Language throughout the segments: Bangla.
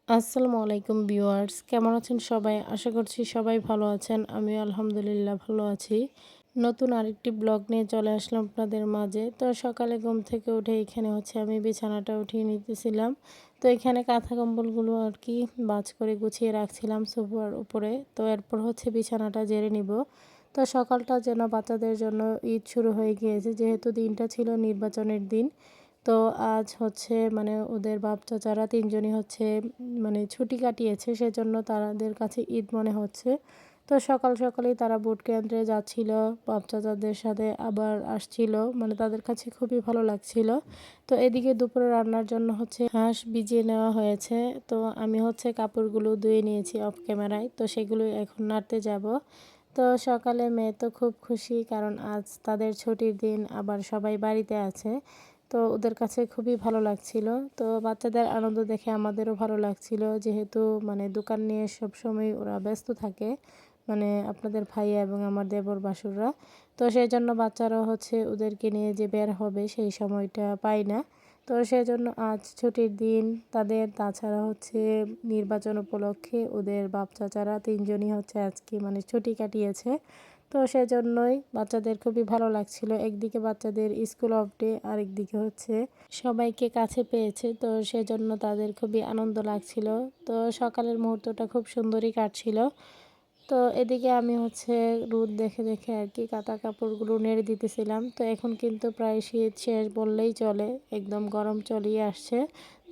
আসসালামু আলাইকুম ভিউয়ার্স, কেমন আছেন সবাই? আশা করছি সবাই ভালো আছেন। আমিও আলহামদুলিল্লাহ ভালো আছি। নতুন আরেকটি ব্লগ নিয়ে চলে আসলাম আপনাদের মাঝে। তো সকালে ঘুম থেকে উঠে এখানে আমি বিছানাটা উঠিয়ে নিতেছিলাম। তো এখানে কাঁথা কম্বলগুলো ভাঁজ করে গুছিয়ে রাখছিলাম সোফার উপরে। তো এরপর বিছানাটা ঝেড়ে নিব। তো সকালটা যেন বাচ্চাদের জন্য ঈদ শুরু হয়ে গিয়েছে, যেহেতু দিনটা ছিল নির্বাচনের দিন। তো আজ ওদের বাপ চাচারা ৩ জনই ছুটি কাটিয়েছে, সেজন্য তাদের কাছে ঈদ মনে হচ্ছে। তো সকাল সকালেই তারা ভোট কেন্দ্রে যাচ্ছিল, বাপ চাচাদের সাথে আবার আসছিল, তাদের কাছে খুবই ভালো লাগছিল। তো এদিকে দুপুরে রান্নার জন্য হাঁস ভিজিয়ে নেওয়া হয়েছে। তো আমি কাপড়গুলো ধুয়ে নিয়েছি অফ ক্যামেরায়, তো সেগুলো এখন নাড়তে যাব। তো সকালে মেয়ে তো খুব খুশি, কারণ আজ তাদের ছুটির দিন, আবার সবাই বাড়িতে আছে। তো ওদের কাছে খুবই ভালো লাগছিল। তো বাচ্চাদের আনন্দ দেখে আমাদেরও ভালো লাগছিল, যেহেতু দোকান নিয়ে সবসময় ওরা ব্যস্ত থাকে, আপনাদের ভাইয়া এবং আমার দেবর বাসুররা। তো সেই জন্য বাচ্চারাও ওদেরকে নিয়ে যে বের হবে সেই সময়টা পায় না। তো সেজন্য আজ ছুটির দিন তাদের। তাছাড়া নির্বাচন উপলক্ষে ওদের বাপ চাচারা ৩ জনই আজকে ছুটি কাটিয়েছে। তো সেজন্যই বাচ্চাদের খুবই ভালো লাগছিল। একদিকে বাচ্চাদের স্কুল অফ ডে, আরেকদিকে সবাইকে কাছে পেয়েছে। তো সেজন্য তাদের খুবই আনন্দ লাগছিল। তো সকালের মুহূর্তটা খুব সুন্দরই কাটছিল। তো এদিকে আমি রোদ দেখে দেখে কাঁথা কাপড়গুলো নেড়ে দিতেছিলাম। তো এখন কিন্তু প্রায় শীত শেষ বললেই চলে, একদম গরম চলেই আসছে।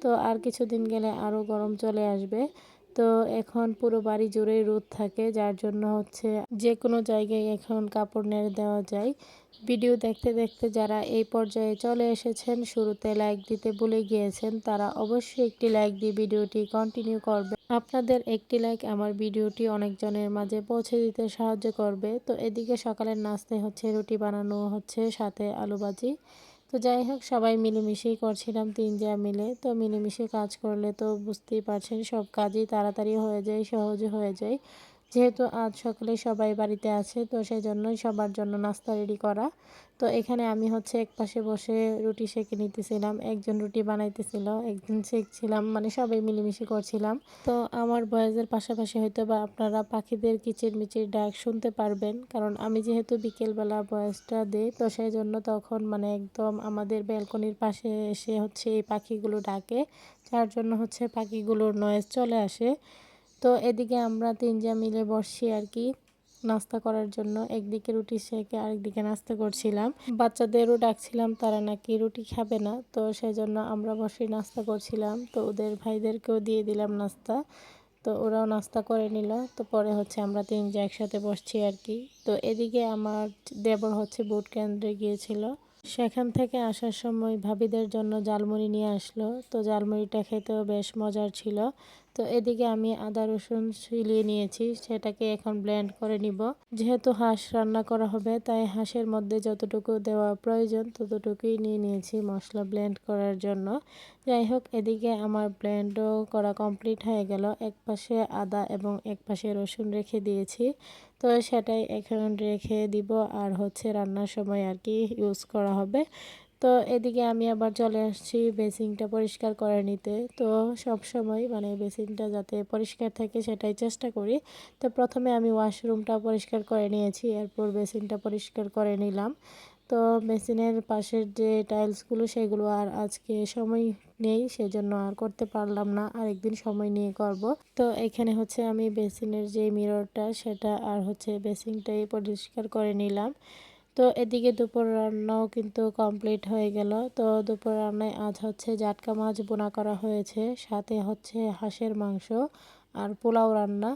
তো আর কিছুদিন গেলে আরও গরম চলে আসবে। তো এখন পুরো বাড়ি জুড়েই রোদ থাকে, যার জন্য যে কোনো জায়গায় এখন কাপড় নেড়ে দেওয়া যায়। ভিডিও দেখতে দেখতে যারা এই পর্যায়ে চলে এসেছেন, শুরুতে লাইক দিতে ভুলে গিয়েছেন, তারা অবশ্যই একটি লাইক দিয়ে ভিডিওটি কন্টিনিউ করবে। আপনাদের একটি লাইক আমার ভিডিওটি অনেকজনের মাঝে পৌঁছে দিতে সাহায্য করবে। তো এদিকে সকালের নাস্তায় রুটি বানানো সাথে আলু ভাজি। তো যাই হোক, সবাই মিলেমিশেই করছিলাম ৩ যা মিলে। তো মিলেমিশে কাজ করলে তো বুঝতেই পারছেন, সব কাজই তাড়াতাড়ি হয়ে যায়, সহজে হয়ে যায়। যেহেতু আজ সকালে সবাই বাড়িতে আছে, তো সেজন্যই সবার জন্য নাস্তা রেডি করা। তো এখানে আমি একপাশে বসে রুটি সেঁকে নিতেছিলাম, একজন রুটি বানাইতেছিল, একজন সেঁকছিলাম, সবাই মিলেমিশে করছিলাম। তো আমার ভয়েসের পাশাপাশি হয়তোবা আপনারা পাখিদের কিচিরমিচির ডাক শুনতে পারবেন, কারণ আমি যেহেতু বিকেলবেলা ভয়েসটা দিই, তো সেই জন্য তখন একদম আমাদের ব্যালকনির পাশে এসে এই পাখিগুলো ডাকে, যার জন্য পাখিগুলোর নয়েজ চলে আসে। তো এদিকে আমরা ৩ জন মিলে বসছি নাস্তা করার জন্য। একদিকে রুটি সেঁকে আরেকদিকে নাস্তা করছিলাম। বাচ্চাদেরও ডাকছিলাম, তারা নাকি রুটি খাবে না, তো সেজন্য আমরা বসে নাস্তা করছিলাম। তো ওদের ভাইদেরকেও দিয়ে দিলাম নাস্তা। তো ওরাও নাস্তা করে নিল। তো পরে আমরা ৩ জন একসাথে বসছি। তো এদিকে আমার দেবর ভোট কেন্দ্রে গিয়েছিল, সেখান থেকে আসার সময় ভাবিদের জন্য ঝালমুড়ি নিয়ে আসলো। তো ঝালমুড়িটা খেতেও বেশ মজার ছিল। তো এদিকে আমি আদা রসুন ছিলিয়ে নিয়েছি, সেটাকে এখন ব্লেন্ড করে নিব। যেহেতু হাঁস রান্না করা হবে, তাই হাঁসের মধ্যে যতটুকু দেওয়া প্রয়োজন ততটুকুই নিয়ে নিয়েছি মশলা ব্লেন্ড করার জন্য। যাই হোক, এদিকে আমার ব্লেন্ডও করা কমপ্লিট হয়ে গেল। এক পাশে আদা এবং এক পাশে রসুন রেখে দিয়েছি। তো সেটাই এখন রেখে দিব, আর রান্নার সময় ইউজ করা হবে। তো এদিকে আমি আবার চলে আসছি বেসিনটা পরিষ্কার করে নিতে। তো সব সময় বেসিনটা যাতে পরিষ্কার থাকে সেটাই চেষ্টা করি। তো প্রথমে আমি ওয়াশরুমটা পরিষ্কার করে নিয়েছি, এরপর বেসিনটা পরিষ্কার করে নিলাম। তো বেসিনের পাশের যে টাইলসগুলো সেগুলো আর আজকে সময় নেই, সেজন্য আর করতে পারলাম না, আরেকদিন সময় নিয়ে করব। তো এখানে আমি বেসিনের যে মিররটা সেটা আর বেসিনটাই পরিষ্কার করে নিলাম। তো এদিকে দুপুর রান্নাও কিন্তু কমপ্লিট হয়ে গেল। তো দুপুর রান্নায় আজ জাটকা মাছ বোনা করা হয়েছে, সাথে হাঁসের মাংস আর পোলাও রান্না।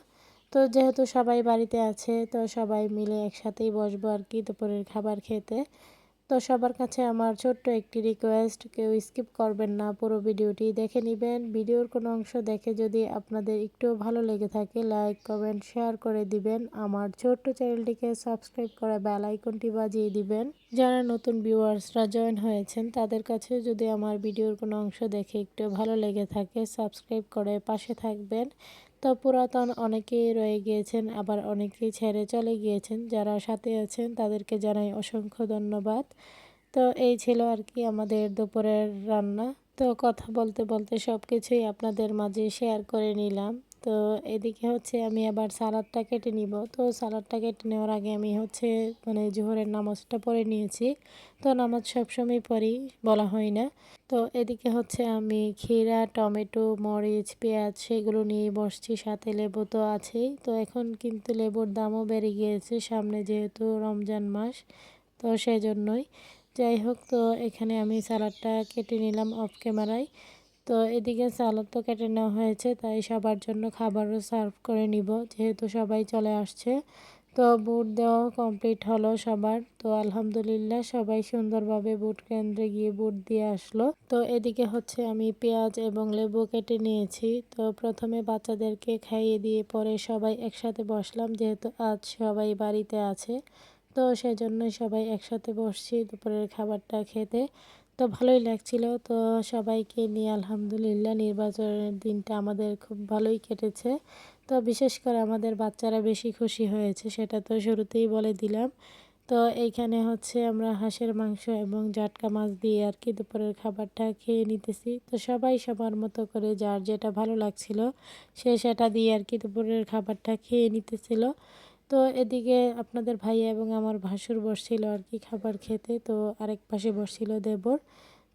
তো যেহেতু সবাই বাড়িতে আছে, তো সবাই মিলে একসাথেই বসবো দুপুরের খাবার খেতে। তো সবার কাছে আমার ছোট্ট একটি রিকোয়েস্ট, কেউ স্কিপ করবেন না, পুরো ভিডিওটি দেখে নেবেন। ভিডিওর কোনো অংশ দেখে যদি আপনাদের একটু ভালো লেগে থাকে, লাইক কমেন্ট শেয়ার করে দিবেন। আমার ছোট্ট চ্যানেলটিকে সাবস্ক্রাইব করে বেল আইকনটি বাজিয়ে দিবেন। যারা নতুন ভিউয়ার্সরা জয়েন হয়েছেন, তাদের কাছে যদি আমার ভিডিওর কোনো অংশ দেখে একটু ভালো লেগে থাকে, সাবস্ক্রাইব করে পাশে থাকবেন। তো পুরাতন অনেকেই রয়ে গিয়েছেন, আবার অনেকেই ছেড়ে চলে গিয়েছেন। যারা সাথে আছেন তাদেরকে জানাই অসংখ্য ধন্যবাদ। তো এই ছিল আমাদের দুপুরের রান্না। তো কথা বলতে বলতে সব কিছুই আপনাদের মাঝে শেয়ার করে নিলাম। তো এদিকে হচ্ছে আমি আবার সালাদটা কেটে নিব। তো সালাদটা কেটে নেওয়ার আগে আমি হচ্ছে মানে জোহরের নামাজটা পড়ে নিয়েছি। তো নামাজ সবসময় পড়ি, বলা হয় না। তো এদিকে হচ্ছে আমি ক্ষীরা, টমেটো, মরিচ, পেঁয়াজ সেগুলো নিয়ে বসছি, সাথে লেবু তো আছেই। তো এখন কিন্তু লেবুর দামও বেড়ে গিয়েছে সামনে, যেহেতু রমজান মাস, তো সেজন্যই। যাই হোক, তো এখানে আমি সালাডটা কেটে নিলাম অফ ক্যামেরায়। তো এদিকে সালাদ তো কেটে নেওয়া হয়েছে, তাই সবার জন্য খাবারও সার্ভ করে নিব, যেহেতু সবাই চলে আসছে। তো বুট দেওয়া কমপ্লিট হলো সবার। তো আলহামদুলিল্লাহ সবাই সুন্দরভাবে বুট কেন্দ্রে গিয়ে বুট দিয়ে আসলো। তো এদিকে হচ্ছে আমি পেঁয়াজ এবং লেবু কেটে নিয়েছি। তো প্রথমে বাচ্চাদেরকে খাইয়ে দিয়ে পরে সবাই একসাথে বসলাম, যেহেতু আজ সবাই বাড়িতে আছে। তো সেজন্যই সবাই একসাথে বসছি দুপুরের খাবারটা খেতে। তো ভালোই লাগছিল। তো সবাইকে নিয়ে আলহামদুলিল্লাহ নির্বাচনের দিনটা আমাদের খুব ভালোই কেটেছে। তো বিশেষ করে আমাদের বাচ্চারা বেশি খুশি হয়েছে, সেটা তো শুরুতেই বলে দিলাম। তো এইখানে হচ্ছে আমরা হাঁসের মাংস এবং জাটকা মাছ দিয়ে আর কি দুপুরের খাবারটা খেয়ে নিতেছি। তো সবাই সবার মতো করে যার যেটা ভালো লাগছিল সে সেটা দিয়ে আর কি দুপুরের খাবারটা খেয়ে নিতেছিল। তো এদিকে আপনাদের ভাইয়া এবং আমার ভাসুর বসছিল আর কি খাবার খেতে। তো আরেক পাশে বসছিল দেবর।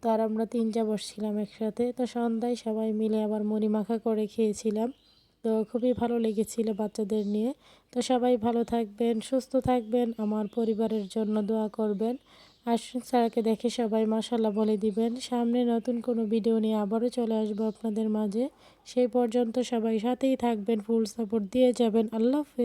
তো আর আমরা তিনটা বসছিলাম একসাথে। তো সন্ধ্যায় সবাই মিলে আবার মুড়ি মাখা করে খেয়েছিলাম। তো খুবই ভালো লেগেছিল বাচ্চাদের নিয়ে। তো সবাই ভালো থাকবেন, সুস্থ থাকবেন, আমার পরিবারের জন্য দোয়া করবেন। আর স্যারকে দেখে সবাই মাশাল্লাহ বলে দিবেন। সামনে নতুন কোনো ভিডিও নিয়ে আবারও চলে আসবো আপনাদের মাঝে। সেই পর্যন্ত সবাই সাথেই থাকবেন, ফুল সাপোর্ট দিয়ে যাবেন। আল্লাহ হাফেজ।